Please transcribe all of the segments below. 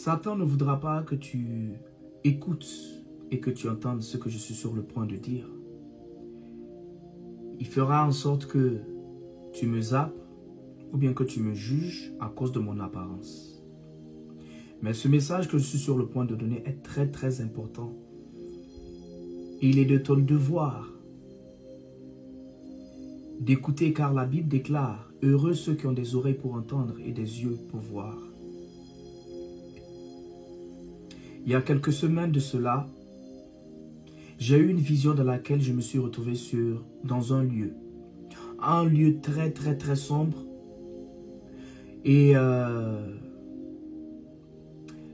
Satan ne voudra pas que tu écoutes et que tu entendes ce que je suis sur le point de dire. Il fera en sorte que tu me zappes ou bien que tu me juges à cause de mon apparence. Mais ce message que je suis sur le point de donner est très important. Il est de ton devoir d'écouter, car la Bible déclare « Heureux ceux qui ont des oreilles pour entendre et des yeux pour voir ». Il y a quelques semaines de cela, j'ai eu une vision dans laquelle je me suis retrouvé dans un lieu très sombre. Et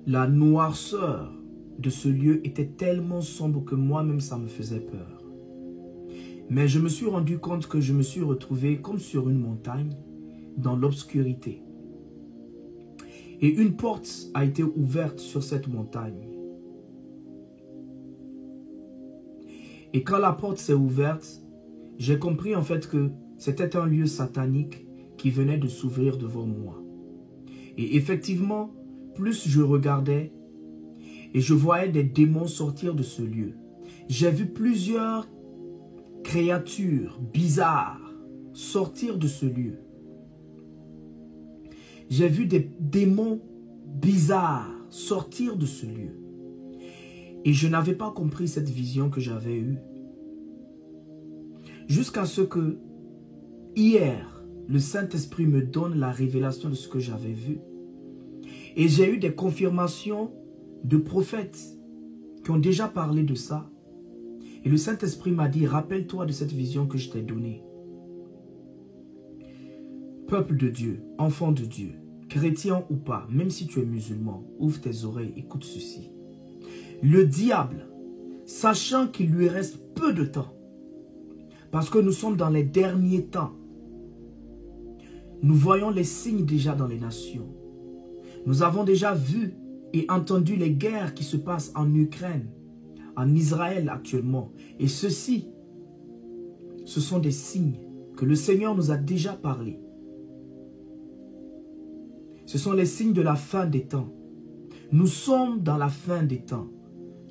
la noirceur de ce lieu était tellement sombre que moi-même ça me faisait peur. Mais je me suis rendu compte que je me suis retrouvé comme sur une montagne, dans l'obscurité. Et une porte a été ouverte sur cette montagne. Et quand la porte s'est ouverte, j'ai compris en fait que c'était un lieu satanique qui venait de s'ouvrir devant moi. Et effectivement, plus je regardais et je voyais des démons sortir de ce lieu. J'ai vu plusieurs créatures bizarres sortir de ce lieu. J'ai vu des démons bizarres sortir de ce lieu. Et je n'avais pas compris cette vision que j'avais eue. Jusqu'à ce que, hier, le Saint-Esprit me donne la révélation de ce que j'avais vu. Et j'ai eu des confirmations de prophètes qui ont déjà parlé de ça. Et le Saint-Esprit m'a dit, rappelle-toi de cette vision que je t'ai donnée. Peuple de Dieu, enfant de Dieu, chrétien ou pas, même si tu es musulman, ouvre tes oreilles, écoute ceci. Le diable, sachant qu'il lui reste peu de temps, parce que nous sommes dans les derniers temps, nous voyons les signes déjà dans les nations. Nous avons déjà vu et entendu les guerres qui se passent en Ukraine, en Israël actuellement. Et ceci, ce sont des signes que le Seigneur nous a déjà parlé. Ce sont les signes de la fin des temps. Nous sommes dans la fin des temps.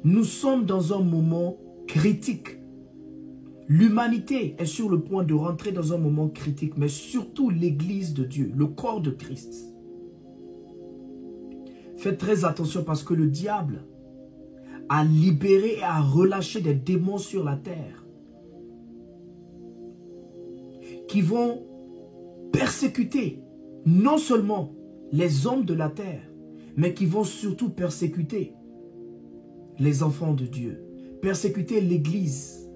Nous sommes dans un moment critique. L'humanité est sur le point de rentrer dans un moment critique, mais surtout l'Église de Dieu, le corps de Christ. Faites très attention parce que le diable a libéré et a relâché des démons sur la terre qui vont persécuter non seulement les hommes de la terre, mais qui vont surtout persécuter les enfants de Dieu, persécuter l'Église.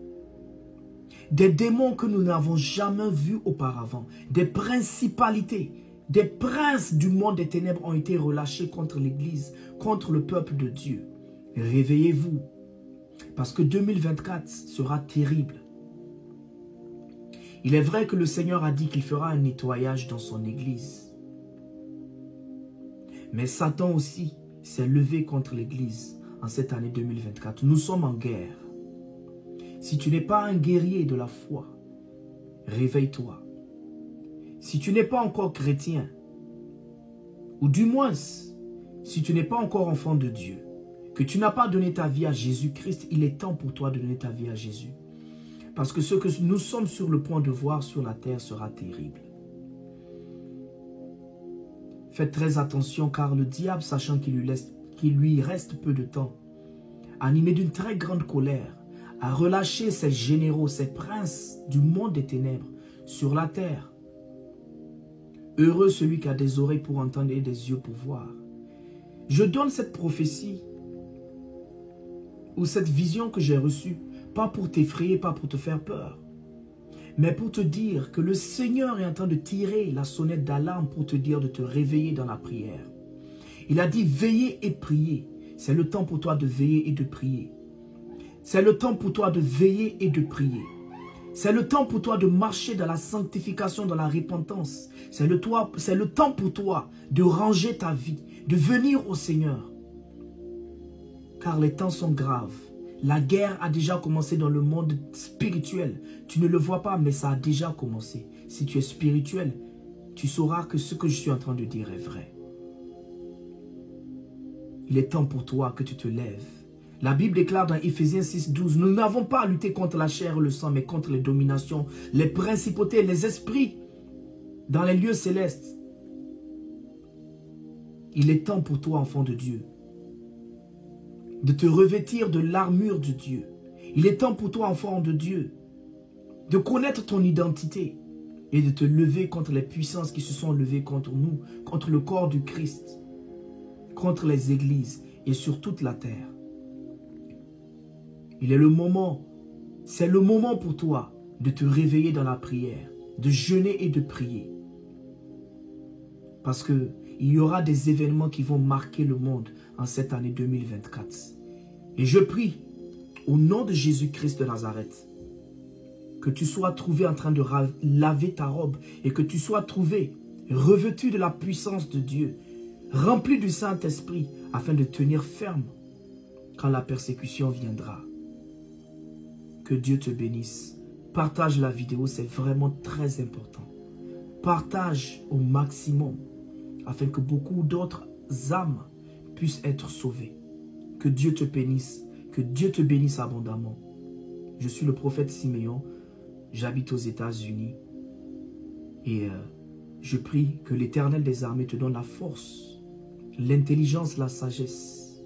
Des démons que nous n'avons jamais vus auparavant, des principalités, des princes du monde des ténèbres ont été relâchés contre l'Église, contre le peuple de Dieu. Réveillez-vous, parce que 2024 sera terrible. Il est vrai que le Seigneur a dit qu'il fera un nettoyage dans son Église. Mais Satan aussi s'est levé contre l'Église en cette année 2024. Nous sommes en guerre. Si tu n'es pas un guerrier de la foi, réveille-toi. Si tu n'es pas encore chrétien, ou du moins, si tu n'es pas encore enfant de Dieu, que tu n'as pas donné ta vie à Jésus-Christ, il est temps pour toi de donner ta vie à Jésus. Parce que ce que nous sommes sur le point de voir sur la terre sera terrible. Faites très attention car le diable, sachant qu'il lui reste peu de temps, animé d'une très grande colère, a relâché ses généraux, ses princes du monde des ténèbres sur la terre. Heureux celui qui a des oreilles pour entendre et des yeux pour voir. Je donne cette prophétie ou cette vision que j'ai reçue, pas pour t'effrayer, pas pour te faire peur, mais pour te dire que le Seigneur est en train de tirer la sonnette d'alarme pour te dire de te réveiller dans la prière. Il a dit veillez et priez. C'est le temps pour toi de veiller et de prier. C'est le temps pour toi de veiller et de prier. C'est le temps pour toi de marcher dans la sanctification, dans la repentance. C'est le temps pour toi de ranger ta vie, de venir au Seigneur. Car les temps sont graves. La guerre a déjà commencé dans le monde spirituel. Tu ne le vois pas, mais ça a déjà commencé. Si tu es spirituel, tu sauras que ce que je suis en train de dire est vrai. Il est temps pour toi que tu te lèves. La Bible déclare dans Éphésiens 6, 12, nous n'avons pas à lutter contre la chair et le sang, mais contre les dominations, les principautés, les esprits dans les lieux célestes. Il est temps pour toi, enfant de Dieu, de te revêtir de l'armure de Dieu. Il est temps pour toi, enfant de Dieu, de connaître ton identité et de te lever contre les puissances qui se sont levées contre nous, contre le corps du Christ, contre les églises et sur toute la terre. Il est le moment, c'est le moment pour toi de te réveiller dans la prière, de jeûner et de prier. Parce qu'il y aura des événements qui vont marquer le monde en cette année 2024. Et je prie, au nom de Jésus-Christ de Nazareth, que tu sois trouvé en train de laver ta robe et que tu sois trouvé revêtu de la puissance de Dieu, rempli du Saint-Esprit, afin de tenir ferme quand la persécution viendra. Que Dieu te bénisse. Partage la vidéo, c'est vraiment très important. Partage au maximum afin que beaucoup d'autres âmes puissent être sauvées. Que Dieu te bénisse. Que Dieu te bénisse abondamment. Je suis le prophète Siméon. J'habite aux États-Unis. Et je prie que l'Éternel des armées te donne la force, l'intelligence, la sagesse,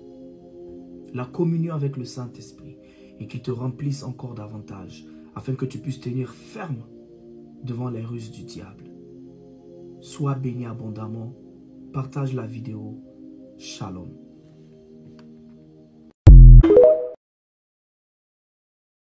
la communion avec le Saint-Esprit et qu'il te remplisse encore davantage afin que tu puisses tenir ferme devant les ruses du diable. Sois béni abondamment. Partage la vidéo. Shalom.